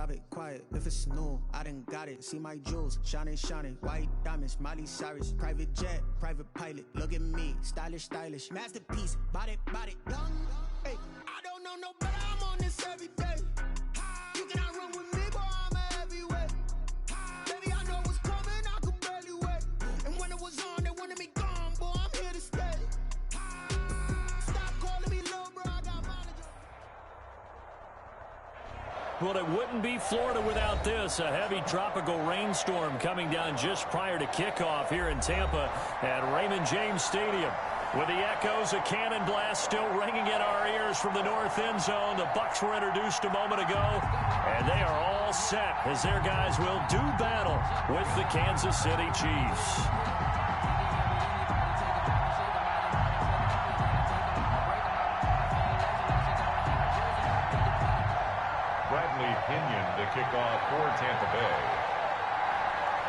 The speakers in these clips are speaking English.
Drop it quiet if it's new. I done got it. See my jewels, shining, shining. White diamonds, Miley Cyrus. Private jet, private pilot. Look at me, stylish, stylish. Masterpiece, body, body. Young, hey. I don't know no better. I'm on this every day. You cannot run with me, boy. I'm a heavyweight. Baby, I know what's coming. I could barely wait. And when it was on, they wanted me gone, boy. I'm here to stay. Stop calling me low, bro. I got mileage. Well, it wouldn't be Florida without this. A heavy tropical rainstorm coming down just prior to kickoff here in Tampa at Raymond James Stadium. With the echoes, a cannon blast still ringing in our ears from the north end zone. The Bucs were introduced a moment ago, and they are all set as their guys will do battle with the Kansas City Chiefs. Pinion to kick off for Tampa Bay.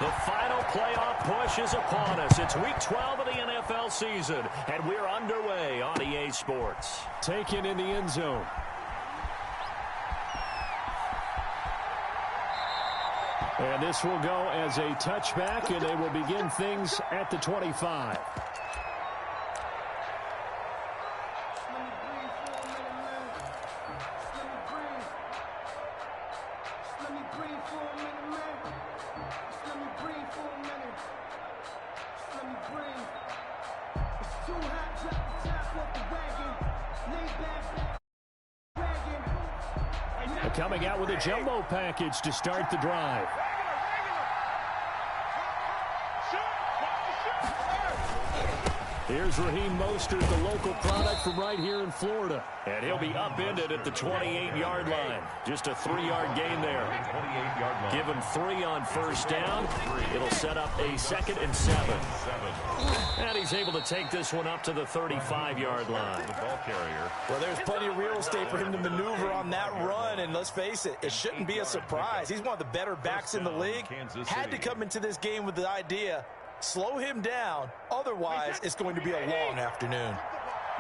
The final playoff push is upon us. It's week 12 of the NFL season, and we're underway on EA Sports. Taken in the end zone. And this will go as a touchback, and they will begin things at the 25. Coming out with a jumbo package to start the drive. Here's Raheem Mostert, the local product from right here in Florida. And he'll be upended at the 28-yard line. Just a 3-yard gain there. 28-yard line. Give him 3 on first down. It'll set up a 2nd and 7. And he's able to take this one up to the 35-yard line. The ball carrier. Well, there's plenty of real estate for him to maneuver on that run. And let's face it, it shouldn't be a surprise. He's one of the better backs in the league. Had to come into this game with the idea, slow him down. Otherwise, it's going to be a long afternoon.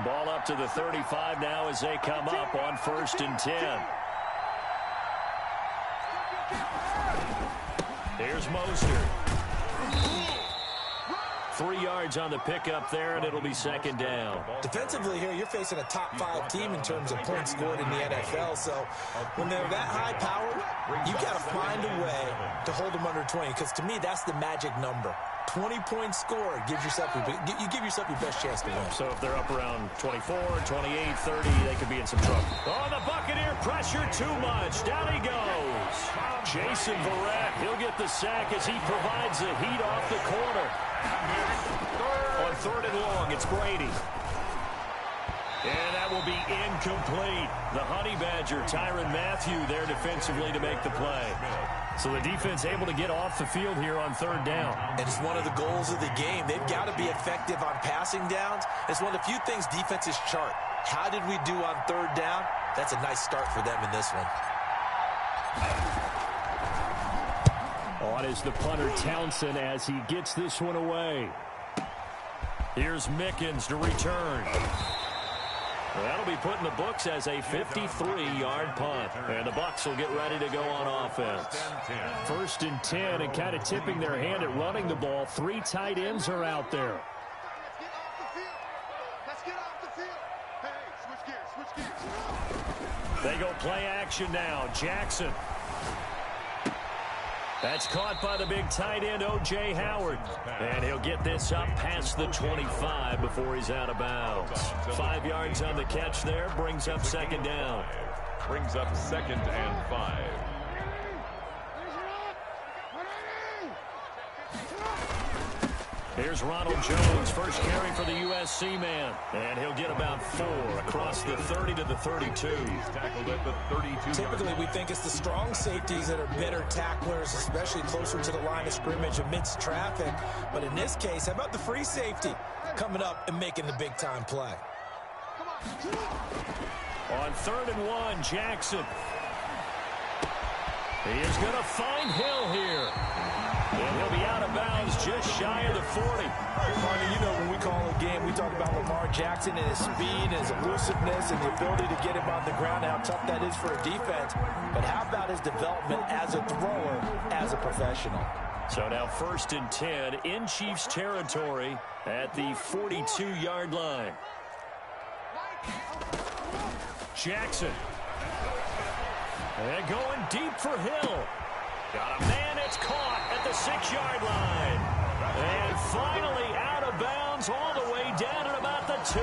Ball up to the 35 now as they come up on 1st and 10. Here's Mostert. 3 yards on the pickup there, and it'll be 2nd down. Defensively here, you're facing a top-5 team in terms of points scored in the NFL. So when they're that high-powered, you've got to find a way to hold them under 20, because to me, that's the magic number. 20 points scored gives yourself you give yourself your best chance to win. So if they're up around 24, 28, 30, they could be in some trouble. Oh, the Buccaneer pressure too much. Down he goes. Jason Verrett, he'll get the sack as he provides the heat off the corner. On 3rd and long, it's Brady. And that will be incomplete. The Honey Badger, Tyrann Mathieu, there defensively to make the play. So the defense able to get off the field here on 3rd down. And it's one of the goals of the game. They've got to be effective on passing downs. It's one of the few things defenses chart. How did we do on 3rd down? That's a nice start for them in this one. On is the punter Townsend as he gets this one away. Here's Mickens to return. That'll be put in the books as a 53-yard punt. And the Bucs will get ready to go on offense. 1st and 10, and kind of tipping their hand at running the ball. 3 tight ends are out there. They go play action now. Jackson. That's caught by the big tight end, O.J. Howard. And he'll get this up past the 25 before he's out of bounds. 5 yards on the catch there, brings up 2nd down. Brings up 2nd and 5. Here's Ronald Jones, first carry for the USC man. And he'll get about 4 across the 30 to the 32. He's tackled at the 32. Typically, we think it's the strong safeties that are better tacklers, especially closer to the line of scrimmage amidst traffic. But in this case, how about the free safety coming up and making the big-time play? On 3rd and 1, Jackson. He is going to find Hill here. And he'll be out of bounds just shy of the 40. Barney, you know when we call a game, we talk about Lamar Jackson and his speed, his elusiveness, and the ability to get him on the ground, and how tough that is for a defense. But how about about his development as a thrower, as a professional. So now 1st and 10 in Chiefs territory at the 42-yard line. Jackson. And going deep for Hill. Got a man, it's caught at the 6-yard line. And finally out of bounds all the way down at about the 2.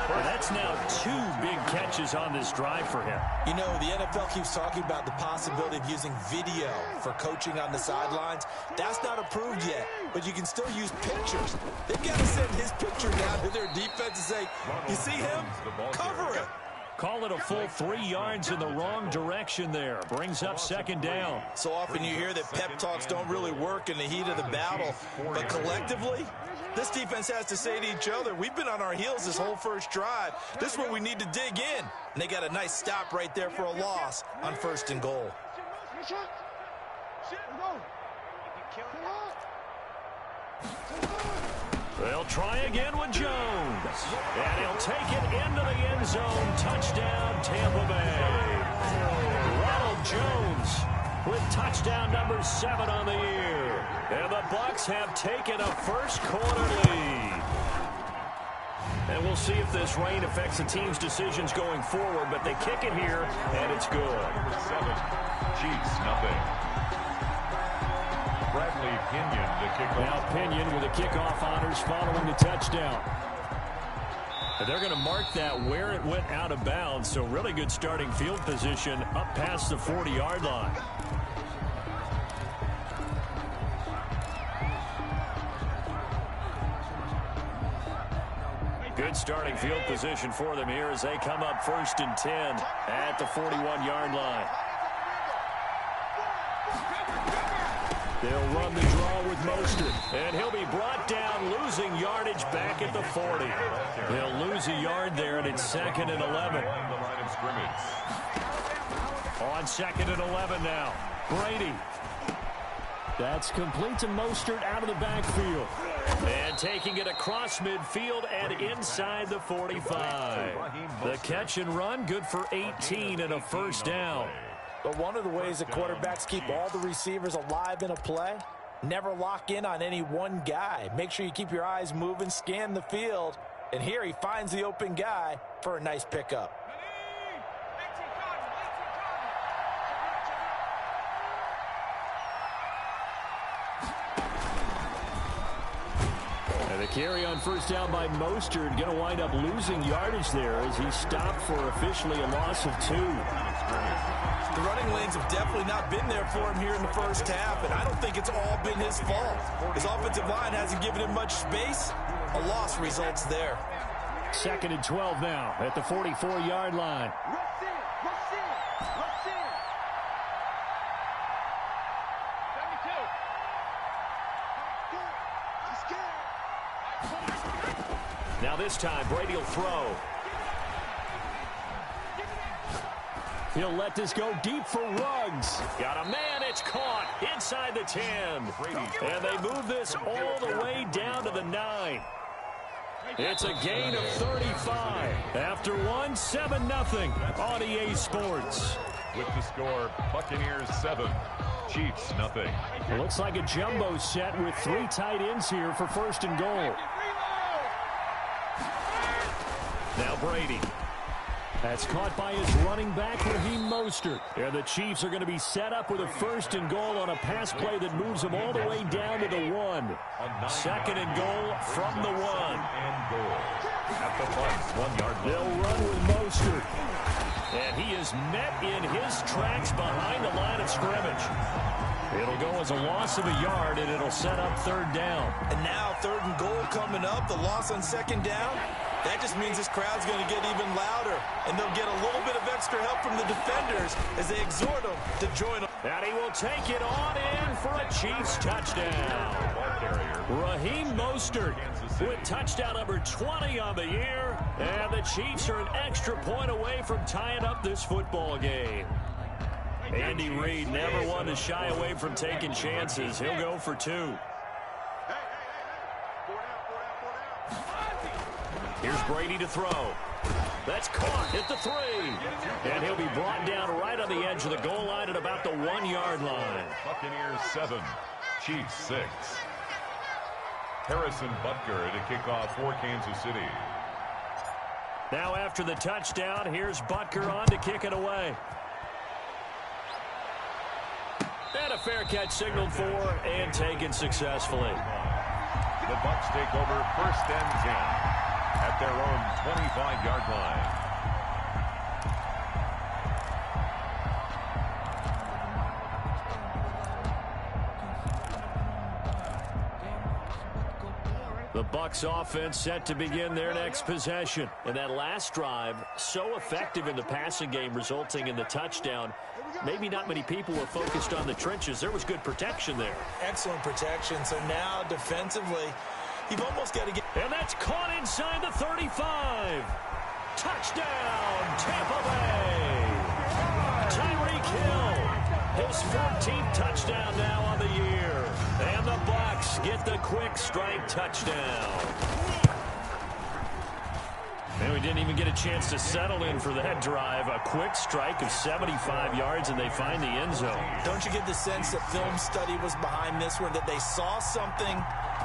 Well, that's now 2 big catches on this drive for him. You know, the NFL keeps talking about the possibility of using video for coaching on the sidelines. That's not approved yet, but you can still use pictures. They've got to send his picture down to their defense and say, you see him? Cover it. Call it a full 3 yards in the wrong direction there. Brings up 2nd down. So often you hear that pep talks don't really work in the heat of the battle, but collectively, this defense has to say to each other, we've been on our heels this whole first drive. This is where we need to dig in. And they got a nice stop right there for a loss on 1st and goal. They'll try again with Jones. And he'll take it into the end zone. Touchdown, Tampa Bay. Ronald Jones with touchdown number 7 on the year. And the Bucs have taken a first-quarter lead. And we'll see if this rain affects the team's decisions going forward, but they kick it here, and it's good. 7, Chiefs, nothing. Bradley Pinion to kick off. Now Pinion with the kickoff honors following the touchdown. And they're going to mark that where it went out of bounds, so really good starting field position up past the 40-yard line. Good starting field position for them here as they come up 1st and 10 at the 41-yard line. They'll run the draw with Mostert, and he'll be brought down, losing yardage back at the 40. He'll lose a yard there, and it's 2nd and 11. On 2nd and 11 now, Brady. That's complete to Mostert out of the backfield. And taking it across midfield and inside the 45. The catch and run, good for 18 and a 1st down. But one of the ways that quarterbacks keep all the receivers alive in a play, never lock in on any one guy. Make sure you keep your eyes moving, scan the field. And here he finds the open guy for a nice pickup. The carry on 1st down by Mostert, going to wind up losing yardage there as he stopped for officially a loss of 2. The running lanes have definitely not been there for him here in the first half, and I don't think it's all been his fault. His offensive line hasn't given him much space. A loss results there. 2nd and 12 now at the 44-yard line. Now this time, Brady will throw. He'll let this go deep for Ruggs. Got a man, it's caught inside the 10. And they move this all the way down to the 9. It's a gain of 35. After 7-0 on EA Sports. With the score, Buccaneers 7, Chiefs nothing. It looks like a jumbo set with 3 tight ends here for 1st and goal. Now Brady. That's caught by his running back, Raheem Mostert. And the Chiefs are going to be set up with a 1st and goal on a pass play that moves them all the way down to the 1. 2nd and goal from the 1. At the 1 yard line. They'll run with Mostert. And he is met in his tracks behind the line of scrimmage. It'll go as a loss of a yard, and it'll set up 3rd down. And now 3rd and goal coming up, the loss on 2nd down. That just means this crowd's going to get even louder, and they'll get a little bit of extra help from the defenders as they exhort them to join them. And he will take it on in for a Chiefs touchdown. Raheem Mostert with touchdown number 20 on the year, and the Chiefs are an extra point away from tying up this football game. Andy Reid never one to shy away from taking chances. He'll go for 2. Here's Brady to throw. That's caught at the 3. And he'll be brought down right on the the edge of the goal line at about the 1-yard line. Buccaneers 7, Chiefs 6. Harrison Butker to kick off for Kansas City. Now after the touchdown, here's Butker on to kick it away. And a fair catch signaled for and taken successfully. The Bucs take over 1st and 10 at their own 25-yard line. The Bucs offense set to begin their next possession. And that last drive, so effective in the passing game, resulting in the touchdown. Maybe not many people were focused on the trenches. There was good protection there. Excellent protection. So now defensively, you've almost got to get... And that's caught inside the 35. Touchdown, Tampa Bay. Tyreek Hill, his 14th touchdown now on the year. And the Bucs get the quick strike touchdown. And we didn't even get a chance to settle in for that drive. A quick strike of 75 yards, and they find the end zone. Don't you get the sense that film study was behind this one, that they saw something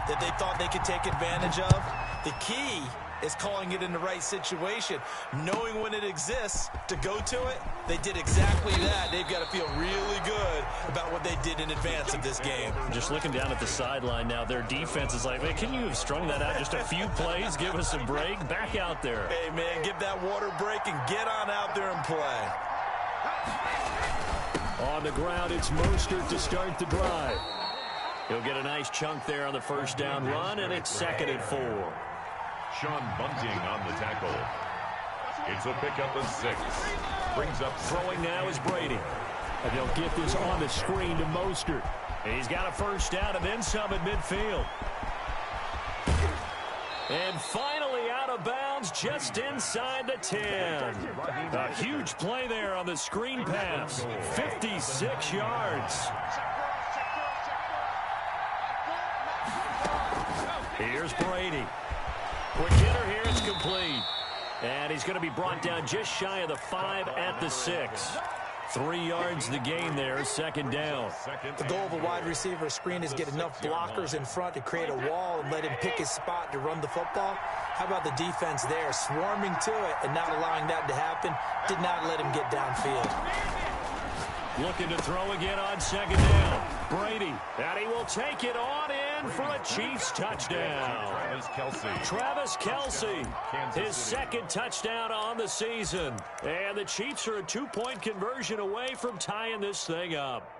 that they thought they could take advantage of? The key is calling it in the right situation, knowing when it exists to go to it. They did exactly that. They've got to feel really good about what they did in advance of this game. Just looking down at the sideline now, their defense is like, man, can you have strung that out just a few plays? Give us a break. Back out there. Hey, man, give that water break and get on out there and play. On the ground, it's Mostert to start the drive. He'll get a nice chunk there on the first down run, and it's 2nd and 4. Sean Bunting on the tackle. It's a pickup of 6. Brings up throwing now is Brady. And they'll get this on the screen to Mostert. He's got a first down and then some at midfield. And finally out of bounds just inside the 10. A huge play there on the screen pass. 56 yards. Here's Brady. Quick hitter here, it's complete. And he's going to be brought down just shy of the 5 at the 6. 3 yards the gain there, 2nd down. The goal of a wide receiver screen is get enough blockers in front to create a wall and let him pick his spot to run the football. How about the defense there, swarming to it and not allowing that to happen? Did not let him get downfield. Looking to throw again on 2nd down. Brady, and he will take it on in for a Chiefs touchdown. Travis Kelce, his 2nd touchdown on the season. And the Chiefs are a 2-point conversion away from tying this thing up.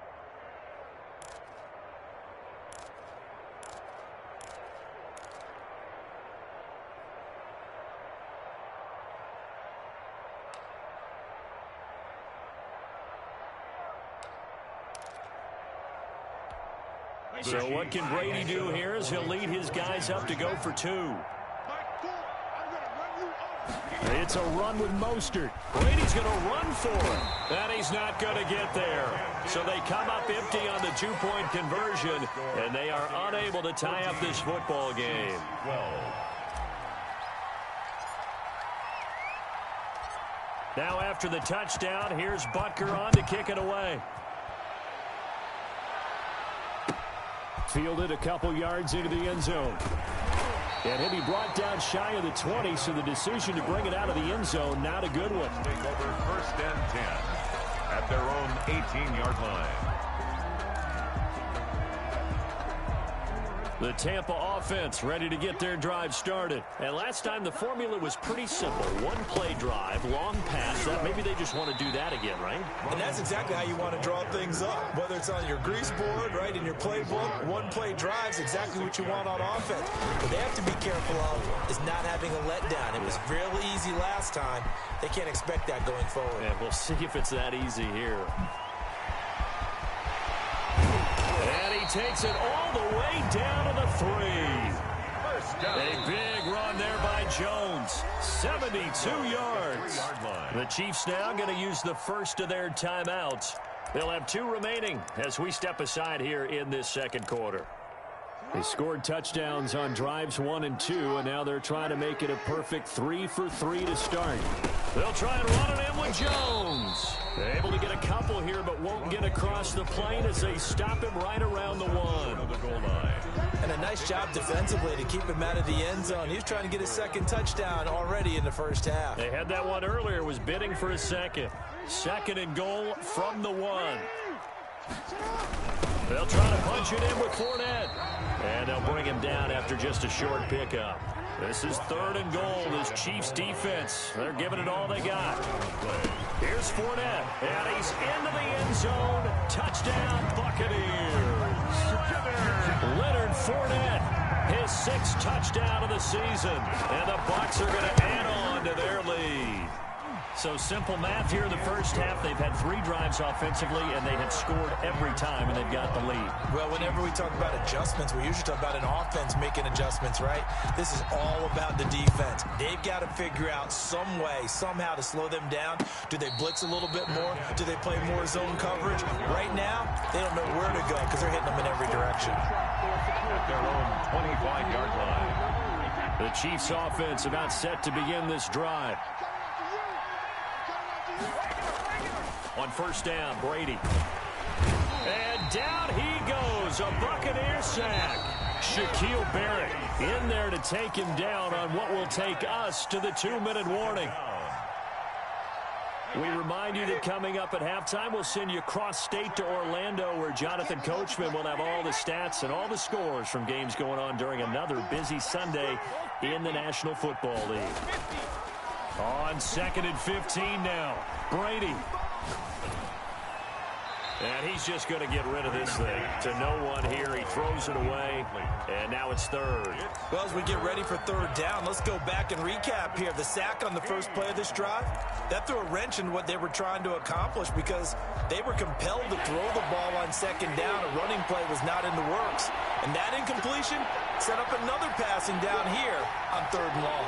So what can Brady do here as he'll lead his guys up to go for 2. It's a run with Mostert. Brady's going to run for it. And he's not going to get there. So they come up empty on the 2-point conversion, and they are unable to tie up this football game. Now after the touchdown, here's Butker on to kick it away. Fielded a couple yards into the end zone. And he'll be brought down shy of the 20, so the decision to bring it out of the end zone, not a good one. Take over 1st and 10 at their own 18-yard line. The Tampa offense ready to get their drive started. And last time the formula was pretty simple. 1-play drive, long pass. Maybe they just want to do that again, right? And that's exactly how you want to draw things up. Whether it's on your grease board, right, in your playbook, 1-play drive's exactly what you want on offense. What they have to be careful of is not having a letdown. It was real easy last time. They can't expect that going forward. And we'll see if it's that easy here. And he takes it all the way down to the 3. A big run there by Jones. 72 yards. The Chiefs now going to use the first of their timeouts. They'll have 2 remaining as we step aside here in this 2nd quarter. They scored touchdowns on drives 1 and 2, and now they're trying to make it a perfect 3 for 3 to start. They'll try and run it in with Jones. Able to get a couple field here, but won't get across the plane as they stop him right around the 1. On the goal line. And a nice job defensively to keep him out of the end zone. He was trying to get his second touchdown already in the first half. They had that one earlier, was bidding for a second. 2nd and goal from the 1. They'll try to punch it in with Fournette. And they'll bring him down after just a short pickup. This is 3rd and goal. This Chiefs defense, they're giving it all they got. Here's Fournette, and he's into the end zone. Touchdown, Buccaneers. Leonard Fournette, his 6th touchdown of the season. And the Bucs are going to add on to their lead. So simple math here in the first half. They've had 3 drives offensively, and they have scored every time, and they've got the lead. Well, whenever we talk about adjustments, we usually talk about an offense making adjustments, right? This is all about the defense. They've got to figure out some way, somehow to slow them down. Do they blitz a little bit more? Do they play more zone coverage? Right now, they don't know where to go because they're hitting them in every direction. At their own 25-yard line. The Chiefs offense about set to begin this drive. On 1st down, Brady. And down he goes, a Buccaneer sack. Shaquille Barrett in there to take him down on what will take us to the 2-minute warning. We remind you that coming up at halftime, we'll send you cross-state to Orlando, where Jonathan Coachman will have all the stats and all the scores from games going on during another busy Sunday in the National Football League. On 2nd and 15 now, Brady. And he's just going to get rid of this thing to no one here. He throws it away, and now it's 3rd. Well, as we get ready for 3rd down, let's go back and recap here. The sack on the first play of this drive, that threw a wrench in what they were trying to accomplish because they were compelled to throw the ball on 2nd down. A running play was not in the works. And that incompletion set up another passing down here on 3rd and long.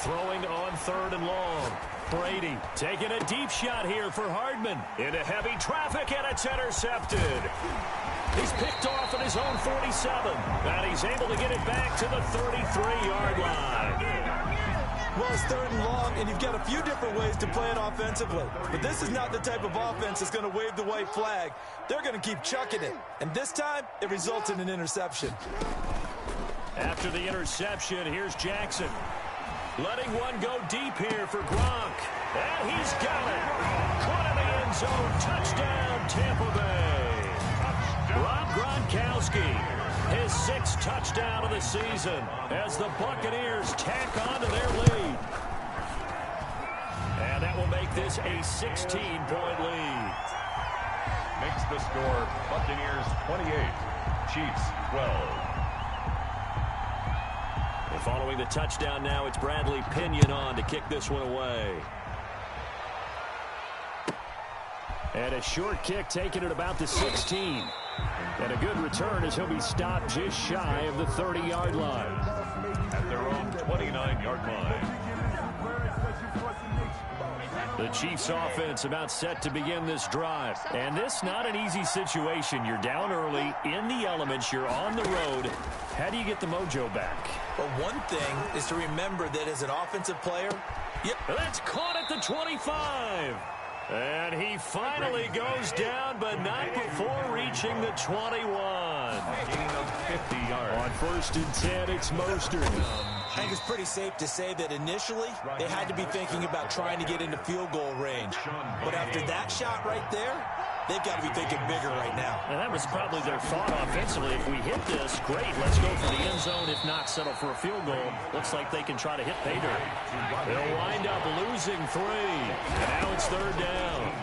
Throwing on 3rd and long. Brady taking a deep shot here for Hardman. Into heavy traffic, and it's intercepted. He's picked off at his own 47, and he's able to get it back to the 33-yard line. Well, it's 3rd and long, and you've got a few different ways to play it offensively. But this is not the type of offense that's going to wave the white flag. They're going to keep chucking it. And this time, it results in an interception. After the interception, here's Jackson. Letting one go deep here for Gronk. And he's got it. Caught in the end zone. Touchdown, Tampa Bay. Rob Gronkowski, his 6th touchdown of the season as the Buccaneers tack on to their lead. And that will make this a 16-point lead. Makes the score Buccaneers 28, Chiefs 12. Following the touchdown now, it's Bradley Pinion on to kick this one away. And a short kick taken at about the 16. And a good return as he'll be stopped just shy of the 30-yard line. At their own 29-yard line. The Chiefs offense about set to begin this drive. And this not an easy situation. You're down early, in the elements, you're on the road. How do you get the mojo back? But one thing is to remember that as an offensive player, that's caught at the 25. And he finally goes down, but not before reaching the 21. Gain of 50 yards. On 1st and 10, it's Mostert. I think it's pretty safe to say that initially they had to be thinking about trying to get into field goal range. But after that shot right there, they've got to be thinking bigger right now. And that was probably their thought offensively. If we hit this, great, let's go for the end zone. If not, settle for a field goal. Looks like they can try to hit pay dirt. They'll wind up losing 3. And now it's 3rd down.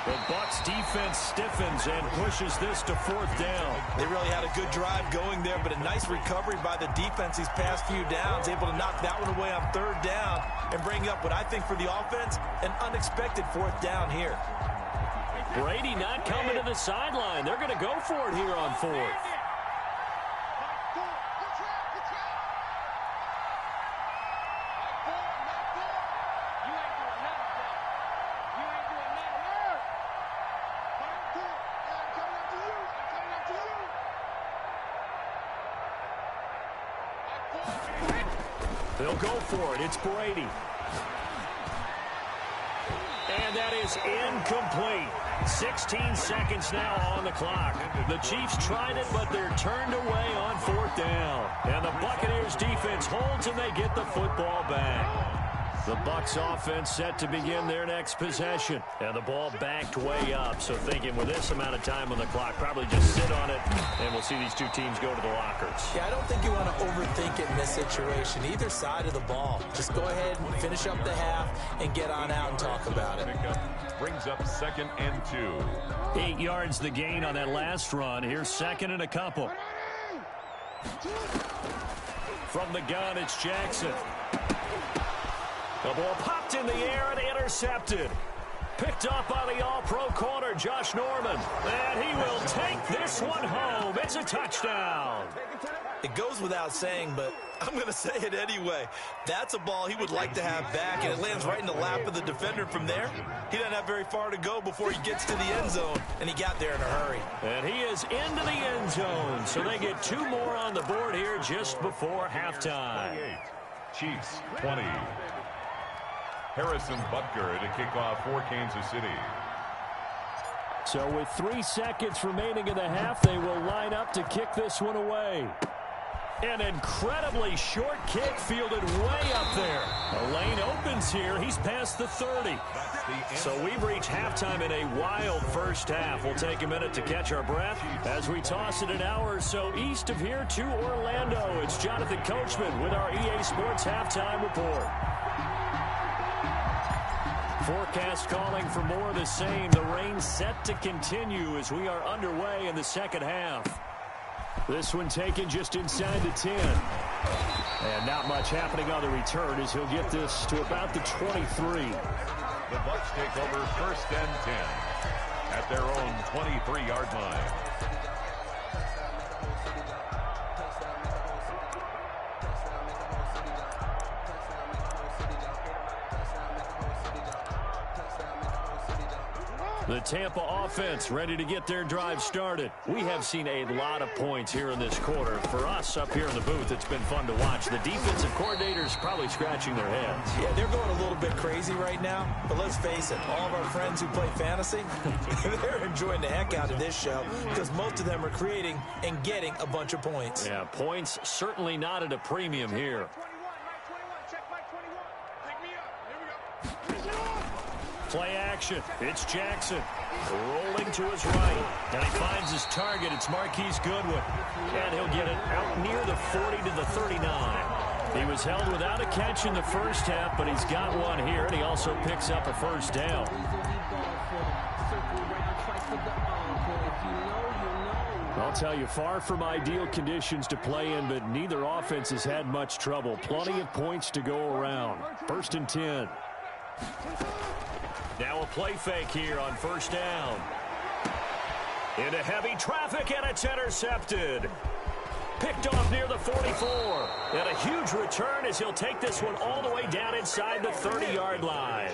The Bucs defense stiffens and pushes this to 4th down. They really had a good drive going there, but a nice recovery by the defense these past few downs, able to knock that one away on 3rd down and bring up what I think for the offense, an unexpected 4th down here. Brady not coming to the sideline. They're going to go for it here on 4th. They'll go for it. It's Brady. that is incomplete. 16 seconds now on the clock. The Chiefs tried it, but they're turned away on 4th down. And the Buccaneers defense holds, and they get the football back. The Bucs offense set to begin their next possession. And the ball backed way up. So thinking with this amount of time on the clock, probably just sit on it, and we'll see these two teams go to the lockers. Yeah, I don't think you want to overthink it in this situation. Either side of the ball. Just go ahead and finish up the half and get on out and talk about it. Brings up 2nd and 2. 8 yards the gain on that last run. Here's 2nd and a couple. From the gun, it's Jackson. The ball popped in the air and intercepted. Picked up by the all-pro corner, Josh Norman. And he will take this one home. It's a touchdown. It goes without saying, but I'm going to say it anyway. That's a ball he would like to have back, and it lands right in the lap of the defender from there. He doesn't have very far to go before he gets to the end zone, and he got there in a hurry. And he is into the end zone, so they get 2 more on the board here just before halftime. Chiefs 20. Harrison Butker to kick off for Kansas City. So with 3 seconds remaining in the half, they will line up to kick this one away. An incredibly short kick fielded way up there. A lane opens here. He's past the 30. So we've reached halftime in a wild first half. We'll take a minute to catch our breath as we toss it an hour or so east of here to Orlando. It's Jonathan Coachman with our EA Sports Halftime Report. Forecast calling for more of the same. The rain set to continue as we are underway in the second half. This one taken just inside the 10. And not much happening on the return as he'll get this to about the 23. The Bucs take over 1st and 10 at their own 23-yard line. The Tampa offense ready to get their drive started. We have seen a lot of points here in this quarter. For us up here in the booth, it's been fun to watch. The defensive coordinators probably scratching their heads. Yeah, they're going a little bit crazy right now. But let's face it, all of our friends who play fantasy, they're enjoying the heck out of this show because most of them are creating and getting a bunch of points. Yeah, points certainly not at a premium here. Play action. It's Jackson rolling to his right. And he finds his target. It's Marquise Goodwin. And he'll get it out near the 40 to the 39. He was held without a catch in the first half, but he's got one here, and he also picks up a first down. I'll tell you, far from ideal conditions to play in, but neither offense has had much trouble. Plenty of points to go around. 1st and 10. Now a play fake here on 1st down. Into heavy traffic, and it's intercepted. Picked off near the 44. And a huge return as he'll take this one all the way down inside the 30-yard line.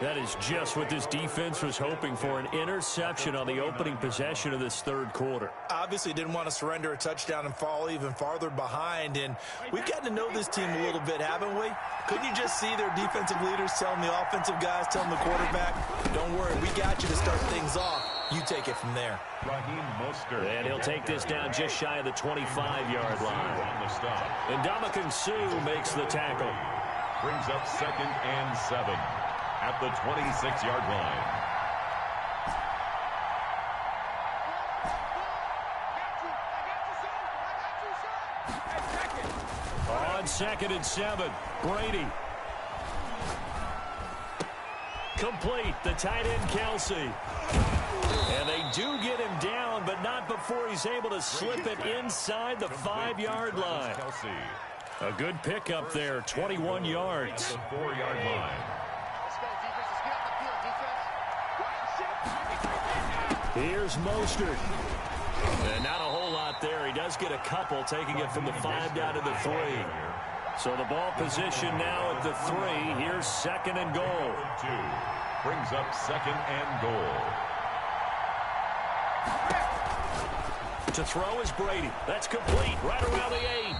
That is just what this defense was hoping for, an interception on the opening possession of this 3rd quarter. Obviously didn't want to surrender a touchdown and fall even farther behind. And we've gotten to know this team a little bit, haven't we? Couldn't you just see their defensive leaders telling the offensive guys, telling the quarterback, don't worry, we got you to start things off. You take it from there. And he'll take this down just shy of the 25-yard line. And Ndamukong Suh makes the tackle. Brings up 2nd and 7 at the 26-yard line. On 2nd and 7, Brady. Complete, the tight end Kelsey. And they do get him down, but not before he's able to slip it inside the 5-yard line. A good pickup there, 21 yards. 4-yard line. Here's Mostert. And not a whole lot there. He does get a couple, taking it from the 5 down to the 3. So the ball position now at the 3. Here's 2nd and goal. 2 brings up 2nd and goal. To throw is Brady. That's complete right around the 8.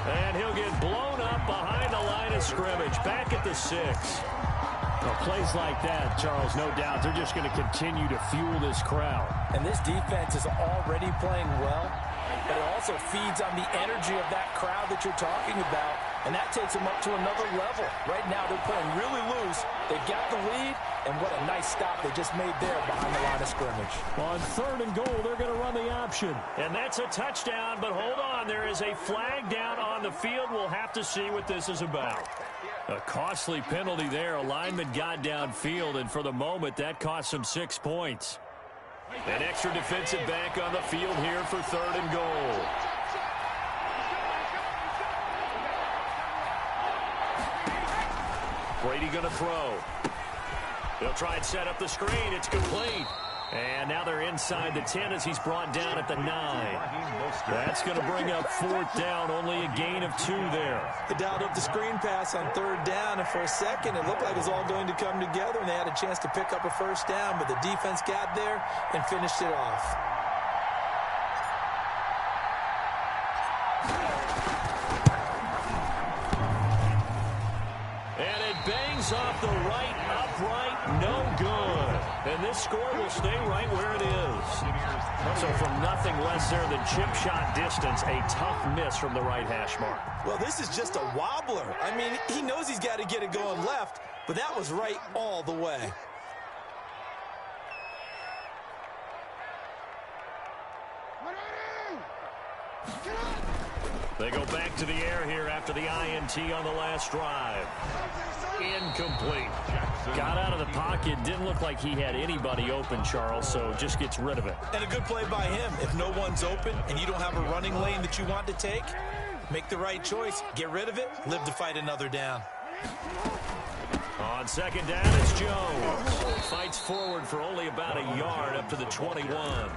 And he'll get blown up behind the line of scrimmage. Back at the 6. Well, plays like that, Charles, no doubt, they're just going to continue to fuel this crowd. And this defense is already playing well, but it also feeds on the energy of that crowd that you're talking about, and that takes them up to another level. Right now, they're playing really loose. They've got the lead, and what a nice stop they just made there behind the line of scrimmage. On 3rd and goal, they're going to run the option. And that's a touchdown, but hold on. There is a flag down on the field. We'll have to see what this is about. A costly penalty there. A lineman got downfield, and for the moment, that cost him 6 points. An extra defensive back on the field here for 3rd and goal. Brady going to throw. They'll try and set up the screen. It's complete. And now they're inside the 10 as he's brought down at the 9. That's going to bring up 4th down. Only a gain of 2 there. They dialed up the screen pass on 3rd down, and for a second it looked like it was all going to come together, and they had a chance to pick up a 1st down, but the defense got there and finished it off. And it bangs off the right upright. No good. And this score will stay right where it is. So from nothing less there than chip shot distance, a tough miss from the right hash mark. Well, this is just a wobbler. I mean, he knows he's got to get it going left, but that was right all the way. They go back to the air here after the INT on the last drive. Incomplete. Got out of the pocket. Didn't look like he had anybody open, Charles, so just gets rid of it. And a good play by him. If no one's open and you don't have a running lane that you want to take, make the right choice. Get rid of it. Live to fight another down. On 2nd down, it's Jones. Fights forward for only about a yard up to the 21.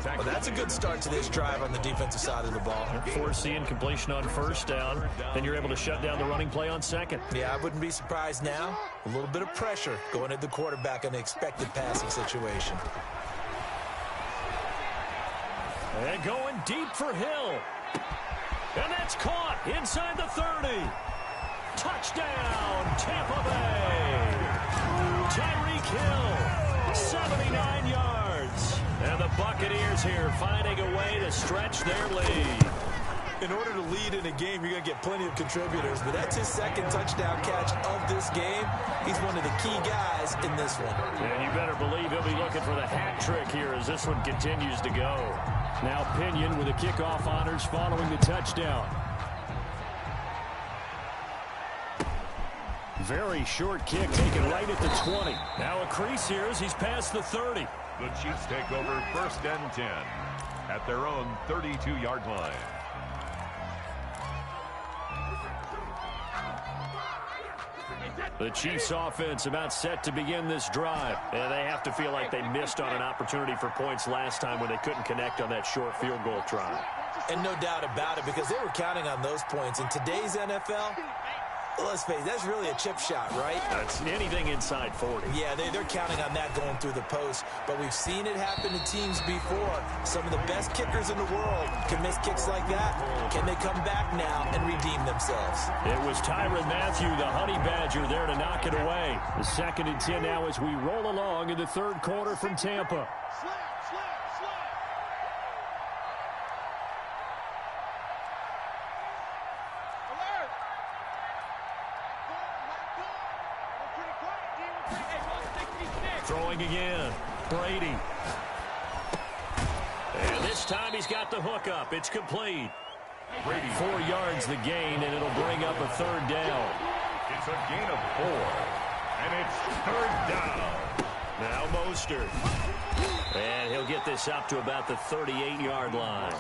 Well, that's a good start to this drive on the defensive side of the ball. Force the incompletion on 1st down. Then you're able to shut down the running play on 2nd. Yeah, I wouldn't be surprised now. A little bit of pressure going at the quarterback in an expected passing situation. And going deep for Hill. And that's caught inside the 30. Touchdown, Tampa Bay. Tyreek Hill, 79 yards. And the Buccaneers here finding a way to stretch their lead. In order to lead in a game, you're going to get plenty of contributors, but that's his 2nd touchdown catch of this game. He's one of the key guys in this one. And you better believe he'll be looking for the hat trick here as this one continues to go. Now Pinion with the kickoff honors following the touchdown. Very short kick taken right at the 20. Now a crease here as he's past the 30. The Chiefs take over 1st and 10 at their own 32-yard line. The Chiefs offense about set to begin this drive. And they have to feel like they missed on an opportunity for points last time when they couldn't connect on that short field goal try. And no doubt about it, because they were counting on those points. In today's NFL, let's face it, that's really a chip shot, right? That's anything inside 40. Yeah, they're counting on that going through the post. But we've seen it happen to teams before. Some of the best kickers in the world can miss kicks like that. Can they come back now and redeem themselves? It was Tyrann Mathieu, the Honey Badger, there to knock it away. The 2nd and 10 now as we roll along in the 3rd quarter from Tampa. Throwing again. Brady. And this time he's got the hook up. It's complete. Brady. 4 yards the gain, and it'll bring up a 3rd down. It's a gain of 4. And it's 3rd down. Now Mostert. And he'll get this up to about the 38-yard line.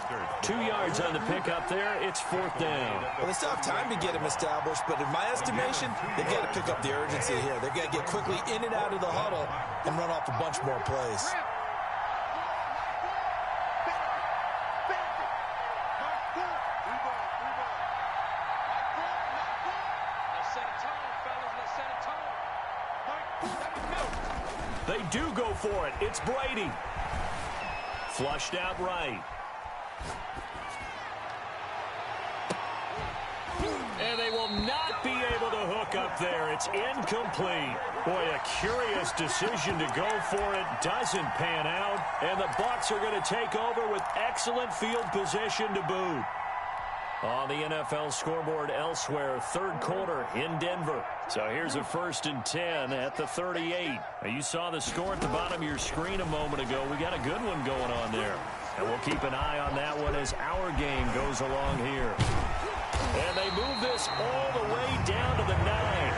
2 yards on the pickup there. It's 4th down. Well, they still have time to get him established, but in my estimation, they've got to pick up the urgency here. They've got to get quickly in and out of the huddle and run off a bunch more plays. They do go for it. It's Brady. Flushed out right. And they will not be able to hook up there. It's incomplete. Boy, a curious decision to go for it. Doesn't pan out. And the Bucs are going to take over with excellent field position to boot. On the NFL scoreboard elsewhere, third quarter in Denver. So here's a 1st and 10 at the 38. Now you saw the score at the bottom of your screen a moment ago. We got a good one going on there. And we'll keep an eye on that one as our game goes along here. And they move this all the way down to the 9.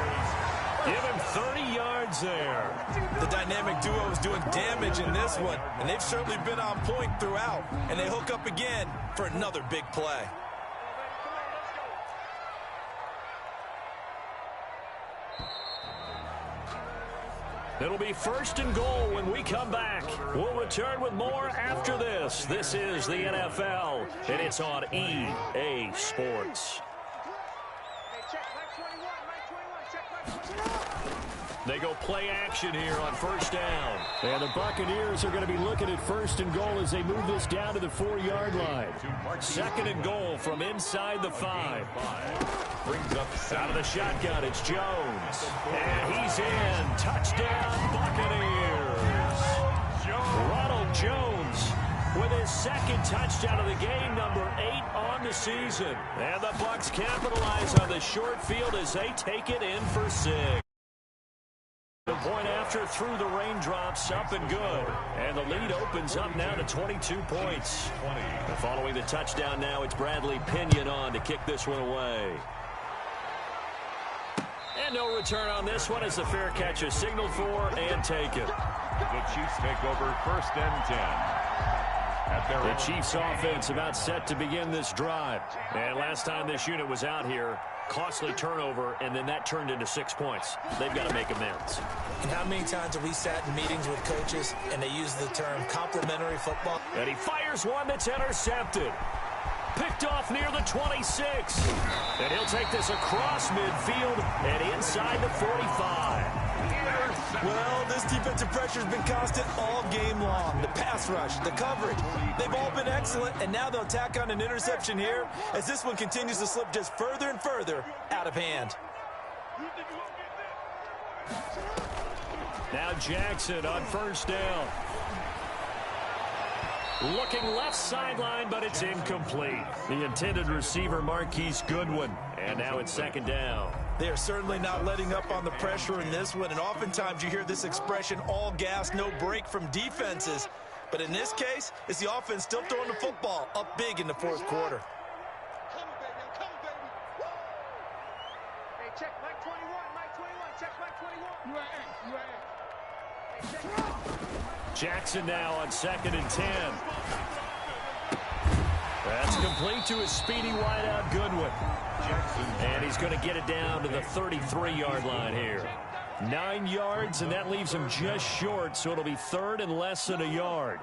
Give him 30 yards there. The dynamic duo is doing damage in this one, and they've certainly been on point throughout. And they hook up again for another big play. It'll be 1st and goal when we come back. We'll return with more after this. This is the NFL, and it's on EA Sports. They go play action here on 1st down. And the Buccaneers are going to be looking at 1st and goal as they move this down to the 4-yard line. 2nd and goal from inside the 5. Brings up out of the shotgun, it's Jones. And he's in. Touchdown, Buccaneers. Ronald Jones with his 2nd touchdown of the game, number 8 on the season. And the Bucs capitalize on the short field as they take it in for 6. The point after through the raindrops, up and good. And the lead opens up now to 22 points. Following the touchdown now, it's Bradley Pinion on to kick this one away. And no return on this one as the fair catch is signaled for and taken. The Chiefs take over 1st and 10. The Chiefs offense about set to begin this drive. And last time this unit was out here, costly turnover, and then that turned into 6 points. They've got to make amends. And how many times have we sat in meetings with coaches and they use the term complementary football? And he fires one that's intercepted. Picked off near the 26. And he'll take this across midfield and inside the 45. Well, this defensive pressure has been constant all game long. The pass rush, the coverage, they've all been excellent, and now they'll tack on an interception here as this one continues to slip just further and further out of hand. Now Jackson on 1st down. Looking left sideline, but it's incomplete. The intended receiver, Marquise Goodwin. And now it's 2nd down. They are certainly not letting up on the pressure in this one, and oftentimes you hear this expression, all gas, no break from defenses. But in this case, it's the offense still throwing the football up big in the 4th quarter. Hey, check Mike 21, Mike 21, check Mike 21. Jackson now on 2nd and 10. That's complete to his speedy wideout, Goodwin. And he's going to get it down to the 33-yard line here. 9 yards, and that leaves him just short, so it'll be 3rd and less than a yard.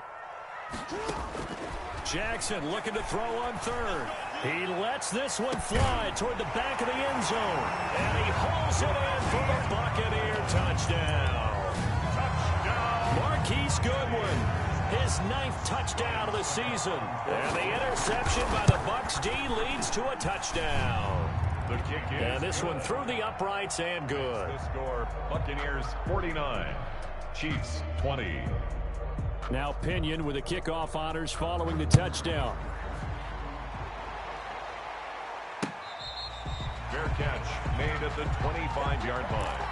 Jackson looking to throw on 3rd. He lets this one fly toward the back of the end zone. And he hauls it in for the Buccaneer touchdown. Marquise Goodwin, his 9th touchdown of the season. And the interception by the Bucs D leads to a touchdown. The kick is and this one through the uprights and good. The score, Buccaneers 49, Chiefs 20. Now Pinion with the kickoff honors following the touchdown. Fair catch made at the 25-yard line.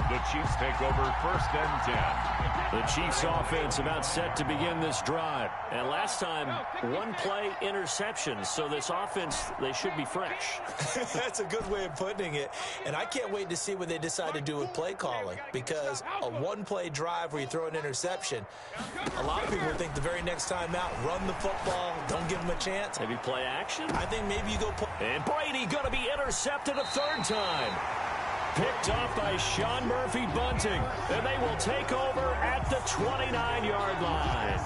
The Chiefs take over 1st and 10. The Chiefs offense about set to begin this drive. And last time, 1 play interception. So this offense, they should be fresh. That's a good way of putting it. And I can't wait to see what they decide to do with play calling. Because a 1-play drive where you throw an interception, a lot of people think the very next time out, run the football, don't give them a chance. Maybe play action? I think maybe you go... And Brady going to be intercepted a 3rd time. Picked off by Sean Murphy-Bunting. And they will take over at the 29-yard line.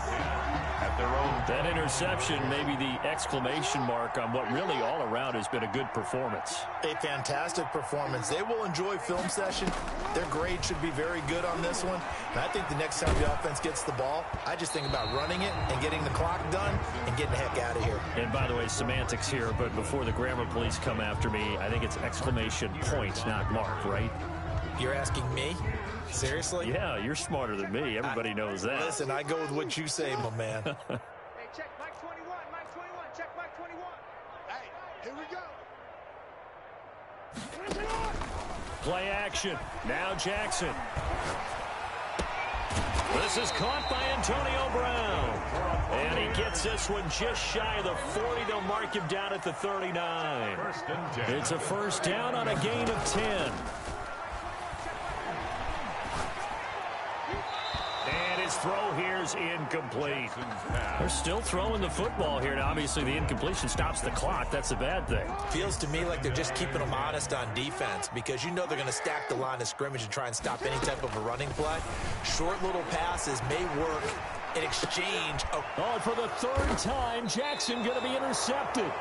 at their own. That interception may be the exclamation mark on what really all around has been a good performance. A fantastic performance. They will enjoy film session. Their grade should be very good on this one. And I think the next time the offense gets the ball, I just think about running it and getting the clock done and getting the heck out of here. And by the way, semantics here, but before the grammar police come after me, I think it's exclamation point, not mark, right? You're asking me? Seriously? Yeah, you're smarter than me. Everybody knows that. Listen, I go with what you say, my man. Hey, check Mike 21. Mike 21. Check Mike 21. Hey, here we go. Play action. Now Jackson. This is caught by Antonio Brown. And he gets this one just shy of the 40. They'll mark him down at the 39. It's a first down on a gain of 10. Throw here's incomplete. They're still throwing the football here. Now, obviously, the incompletion stops the clock. That's a bad thing. Feels to me like they're just keeping them honest on defense because you know they're going to stack the line of scrimmage and try and stop any type of a running play. Short little passes may work in exchange. Oh, for the third time, Jackson going to be intercepted.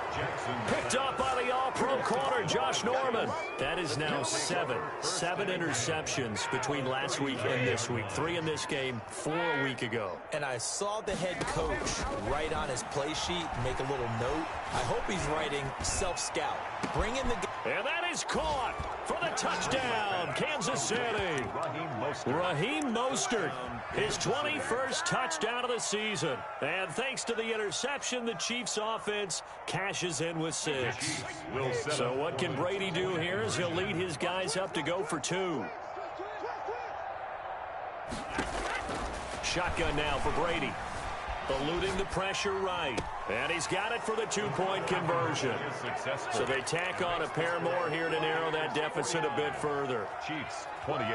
Picked up by the all-pro corner, Josh Norman. That is now seven interceptions between last week and this week. 3 in this game, 4 a week ago. And I saw the head coach write on his play sheet, make a little note. I hope he's writing self-scout. Bring in the... And that is caught for the touchdown, Kansas City. Raheem Mostert, his 21st touchdown of the season. And thanks to the interception, the Chiefs offense cashes in with 6. So what can Brady do here as he'll lead his guys up to go for 2. Shotgun now for Brady. Eluding the pressure right. And he's got it for the 2-point conversion. So they tack on a pair more here to narrow that deficit a bit further. Chiefs 28.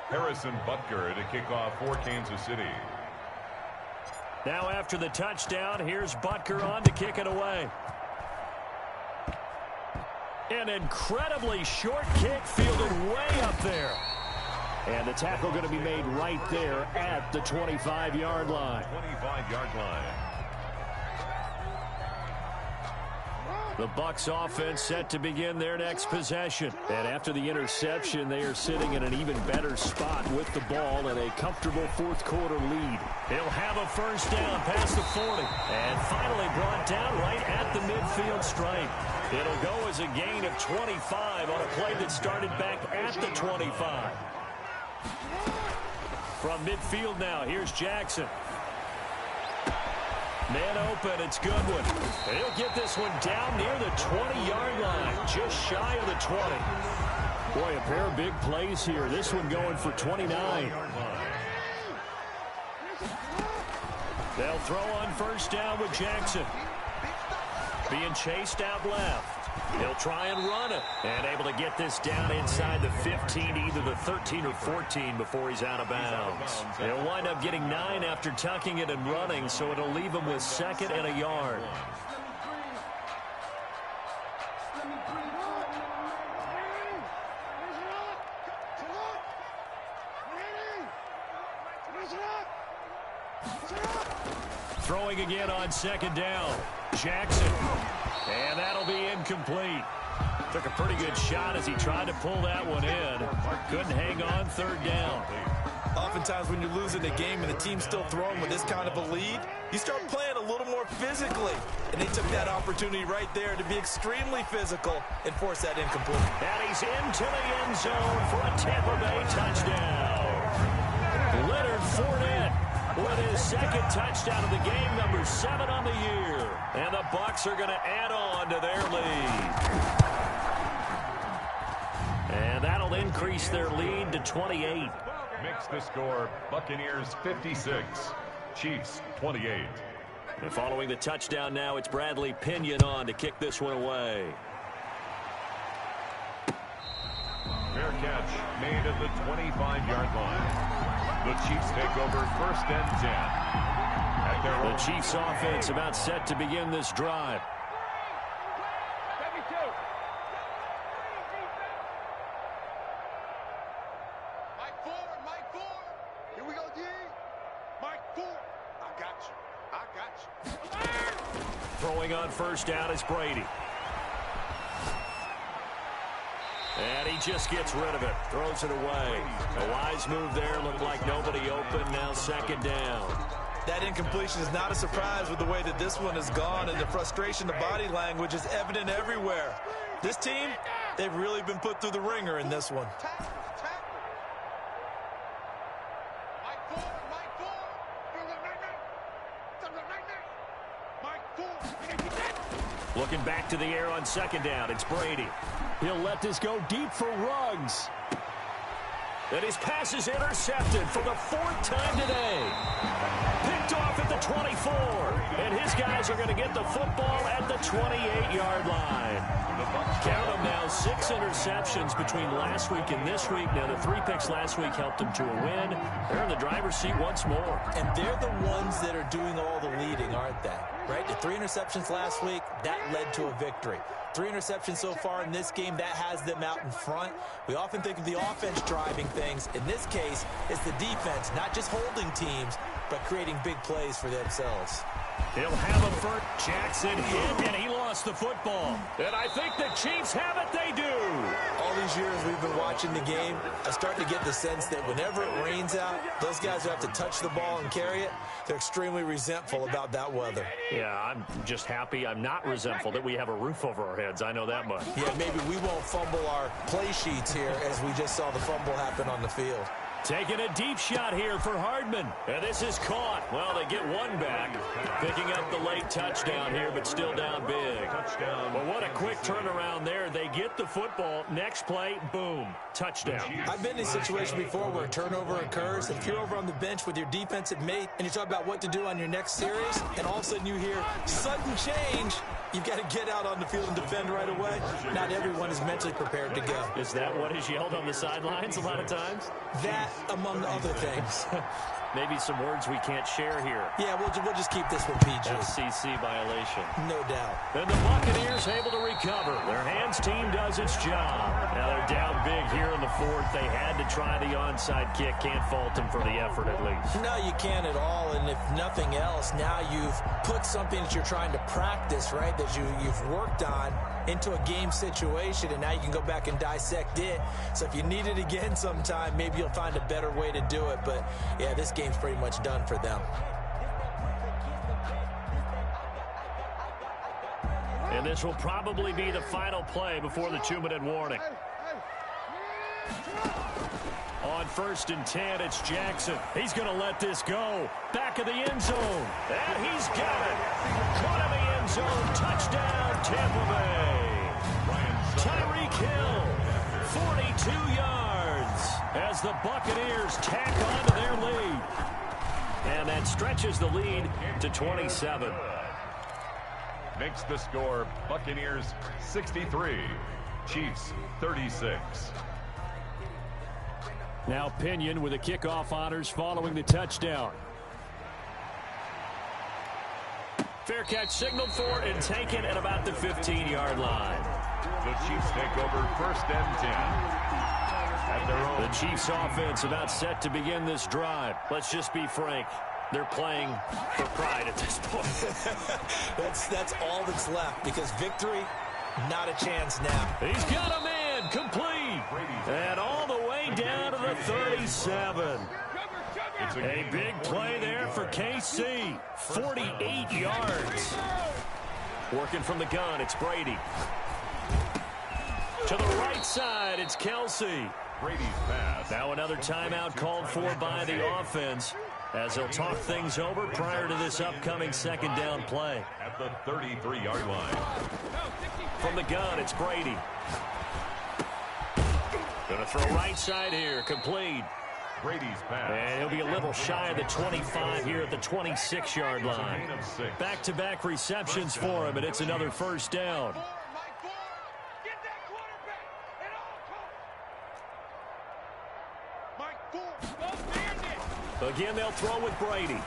Harrison Butker to kick off for Kansas City. Now after the touchdown, here's Butker on to kick it away. An incredibly short kick fielded way up there. And the tackle going to be made right there at the 25-yard line. 25-yard line. The Bucs offense set to begin their next possession. And after the interception, they are sitting in an even better spot with the ball and a comfortable fourth-quarter lead. He'll have a first down past the 40. And finally brought down right at the midfield stripe. It'll go as a gain of 25 on a play that started back at the 25. From midfield now, here's Jackson. Man open, it's Goodwin. And he'll get this one down near the 20-yard line, just shy of the 20. Boy, a pair of big plays here. This one going for 29. They'll throw on first down with Jackson. Being chased out left. He'll try and run it. And able to get this down inside the 15, either the 13 or 14 before he's out of bounds. He'll wind up getting 9 after tucking it and running, so it'll leave him with 2nd and a yard. Throwing again on 2nd down. Jackson. And that'll be incomplete. Took a pretty good shot as he tried to pull that one in. Couldn't hang on 3rd down. Oftentimes when you're losing a game and the team's still throwing with this kind of a lead, you start playing a little more physically. And they took that opportunity right there to be extremely physical and force that incomplete. And he's into the end zone for a Tampa Bay touchdown. Leonard Fournette with his 2nd touchdown of the game, number 7 on the year. And the Bucs are going to add on to their lead. And that'll increase their lead to 28. Makes the score Buccaneers 56, Chiefs 28. And following the touchdown now, it's Bradley Pinion on to kick this one away. Fair catch made at the 25-yard line. The Chiefs take over 1st and 10. At their the Chiefs offense about set to begin this drive. Mike 4. Here we go, D. Mike 4. I got you. I got you. Throwing on first down is Brady. And he just gets rid of it. Throws it away. A wise move there. Looked like nobody open. Now second down. That incompletion is not a surprise with the way that this one has gone, and the frustration, the body language is evident everywhere. This team, they've really been put through the ringer in this one. Looking back to the air on second down. It's Brady. He'll let this go deep for Ruggs. And his pass is intercepted for the fourth time today. Picked off at the 24. And his guys are going to get the football at the 28-yard line. Count them now, 6 interceptions between last week and this week. Now, the 3 picks last week helped them to a win. They're in the driver's seat once more. And they're the ones that are doing all the leading, aren't they? Right? The 3 interceptions last week, that led to a victory. 3 interceptions so far in this game, that has them out in front. We often think of the offense driving things. In this case, it's the defense, not just holding teams, but creating big plays for themselves. He'll have him for Jackson hit, and he lost the football. And I think the Chiefs have it. They do. All these years we've been watching the game, I start to get the sense that whenever it rains out, those guys who have to touch the ball and carry it, they're extremely resentful about that weather. Yeah, I'm just happy I'm not resentful that we have a roof over our heads. I know that much. Yeah, maybe we won't fumble our play sheets here as we just saw the fumble happen on the field. Taking a deep shot here for Hardman. And this is caught. Well, they get one back. Picking up the late touchdown here, but still down big. Well, what a quick turnaround there. They get the football. Next play, boom, touchdown. I've been in a situation before where a turnover occurs. If you're over on the bench with your defensive mate and you talk about what to do on your next series, and all of a sudden you hear sudden change, you've got to get out on the field and defend right away. Not everyone is mentally prepared to go. Is that what is yelled on the sidelines a lot of times? That, among other things. Maybe some words we can't share here. Yeah, we'll just keep this one PG. FCC violation. No doubt. And the Buccaneers able to recover. Their hands team does its job. Now they're down big here in the fourth. They had to try the onside kick. Can't fault them for the effort at least. No, you can't at all. And if nothing else, now you've put something that you're trying to practice, right, that you've worked on into a game situation, and now you can go back and dissect it. So if you need it again sometime, maybe you'll find a better way to do it. But, yeah, this game's pretty much done for them. And this will probably be the final play before the 2-minute warning. On 1st and 10, it's Jackson. He's going to let this go. Back of the end zone. And he's got it. Caught in the end zone. Touchdown, Tampa Bay. Tyreek Hill, 42 yards as the Buccaneers tack on to their lead. And that stretches the lead to 27. Makes the score Buccaneers 63, Chiefs 36. Now Pinion with the kickoff honors following the touchdown. Fair catch signaled for and taken at about the 15-yard line. The Chiefs take over 1st and 10 at their own. The Chiefs offense about set to begin this drive. Let's just be frank. They're playing for pride at this point. That's all that's left, because victory, not a chance now. He's got a man complete. And all the way down to the 37. A big play there for KC. 48 yards. Working from the gun, it's Brady. To the right side, it's Kelsey. Brady's pass. Now another timeout called for by the offense as they'll talk things over prior to this upcoming 2nd down play. At the 33-yard line. From the gun, it's Brady. Gonna throw right side here, complete. Brady's pass. And he'll be a little shy of the 25 here at the 26-yard line. Back-to-back receptions for him, and it's another 1st down. Again, they'll throw with Brady.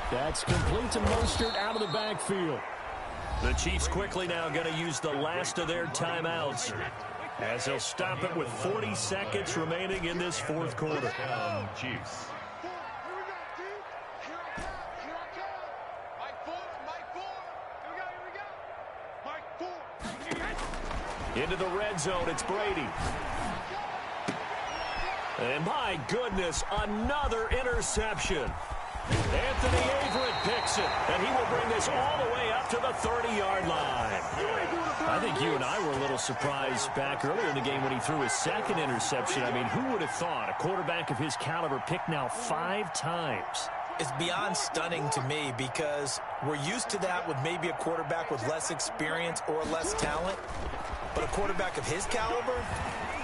That's complete to Mostert out of the backfield. The Chiefs quickly now going to use the last of their timeouts as they'll stop it with 40 seconds remaining in this 4th quarter. Chiefs. Into the red zone, it's Brady. And my goodness, another interception. Anthony Averett picks it, and he will bring this all the way up to the 30-yard line. I think you and I were a little surprised back earlier in the game when he threw his second interception. I mean, who would have thought a quarterback of his caliber picked now 5 times? It's beyond stunning to me because we're used to that with maybe a quarterback with less experience or less talent. But a quarterback of his caliber,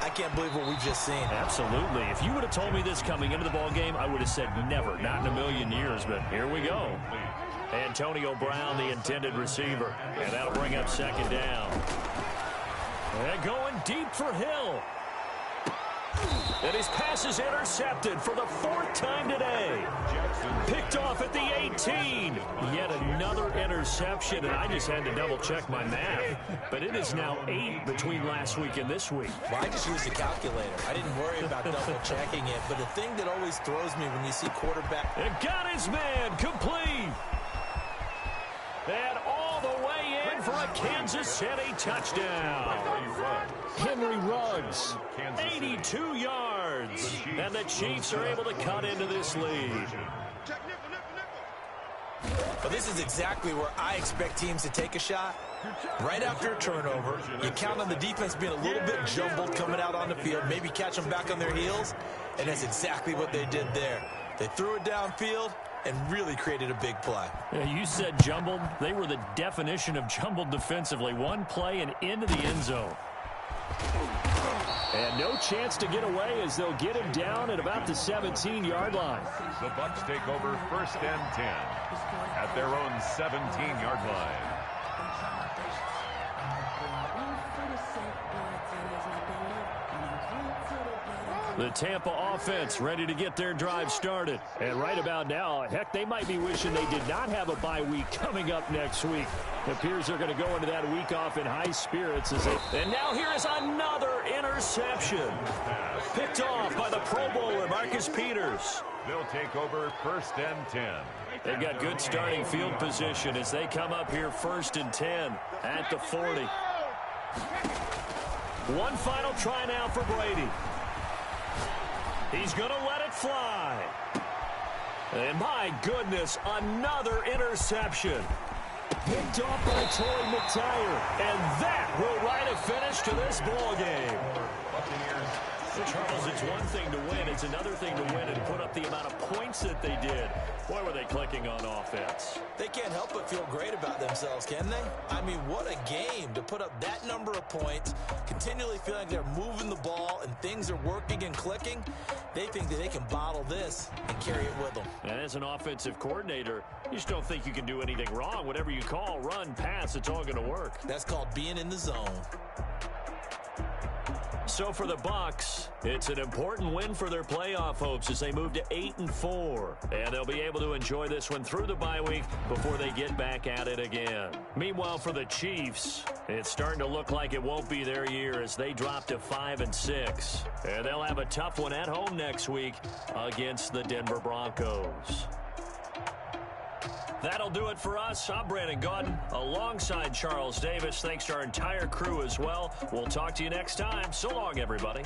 I can't believe what we've just seen. Absolutely. If you would have told me this coming into the ball game, I would have said never, not in a million years. But here we go. Antonio Brown, the intended receiver. And that'll bring up second down. And going deep for Hill. And his pass is intercepted for the 4th time today. Picked off at the 18. Yet another interception, and I just had to double-check my math. But it is now 8 between last week and this week. Well, I just used a calculator. I didn't worry about double-checking it. But the thing that always throws me when you see quarterback... And got his man complete. And all the way in for a Kansas City touchdown. Henry Ruggs, 82 yards. And the Chiefs are able to cut into this lead. But this is exactly where I expect teams to take a shot. Right after a turnover, you count on the defense being a little bit jumbled coming out on the field, maybe catch them back on their heels, and that's exactly what they did there. They threw it downfield and really created a big play. Yeah, you said jumbled. They were the definition of jumbled defensively. One play and into the end zone. And no chance to get away as they'll get him down at about the 17-yard line. The Bucs take over 1st and 10 at their own 17-yard line. The Tampa offense ready to get their drive started. And right about now, heck, they might be wishing they did not have a bye week coming up next week. It appears they're going to go into that week off in high spirits. And now here is another interception. Picked off by the Pro Bowler, Marcus Peters. They'll take over 1st and 10. They've got good starting field position as they come up here 1st and 10 at the 40. One final try now for Brady. He's going to let it fly. And my goodness, another interception. Picked off by Torrey McTyer. And that will write a finish to this ball game. Charles, it's one thing to win. It's another thing to win and put up the amount of points that they did. Boy, were they clicking on offense. They can't help but feel great about themselves, can they? I mean, what a game to put up that number of points, continually feeling like they're moving the ball and things are working and clicking. They think that they can bottle this and carry it with them. And as an offensive coordinator, you just don't think you can do anything wrong. Whatever you call, run, pass, it's all going to work. That's called being in the zone. So for the Bucs, it's an important win for their playoff hopes as they move to 8-4. And they'll be able to enjoy this one through the bye week before they get back at it again. Meanwhile, for the Chiefs, it's starting to look like it won't be their year as they drop to 5-6. And they'll have a tough one at home next week against the Denver Broncos. That'll do it for us. I'm Brandon Gaudin alongside Charles Davis. Thanks to our entire crew as well. We'll talk to you next time. So long, everybody.